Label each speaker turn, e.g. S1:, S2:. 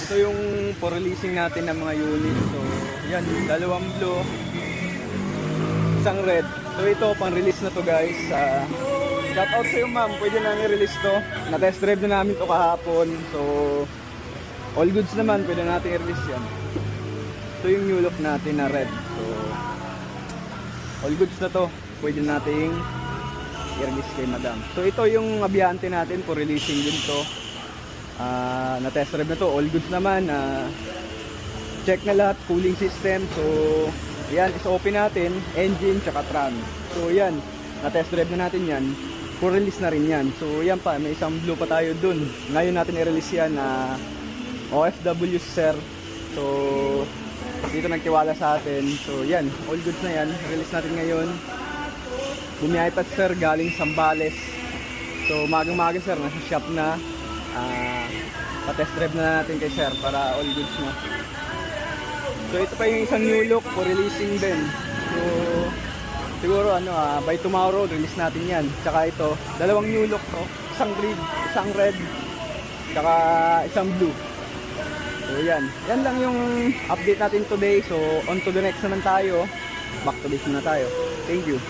S1: Ito yung for releasing natin ng mga unit. So, yan, dalawang blue, isang red. So, ito, pang release na to guys. Shout out sa iyo ma'am, pwede na i-release to. Na-test drive na namin to kahapon. So, all goods naman, pwede natin i-release yan. Ito yung new look natin na red. So, all goods na to, pwede nating i-release kay madam. So, ito yung abiyante natin for releasing din to. Na-test drive na to, all goods naman. Check na lahat, cooling system. So, yan, is-open natin, engine, tsaka tram. So, yan, na-test drive na natin yan. For release na rin yan. So, yan pa, may isang blue pa tayo dun. Ngayon natin i-release yan na OFW sir. So, dito nagtiwala sa atin. So, yan, all goods na yan. Release natin ngayon. Bumiyahe pa sir, galing Sambales. So, magang-magang sir, nasa shop na. Pa-test drive na natin kay sir para all goods na. So, ito pa yung isang new look for releasing din. So, siguro by tomorrow release natin yan. Tsaka ito, dalawang new look to. Isang green, isang red, tsaka isang blue. So yan, yan lang yung update natin today. So on to the next naman tayo. Back to base na tayo. Thank you.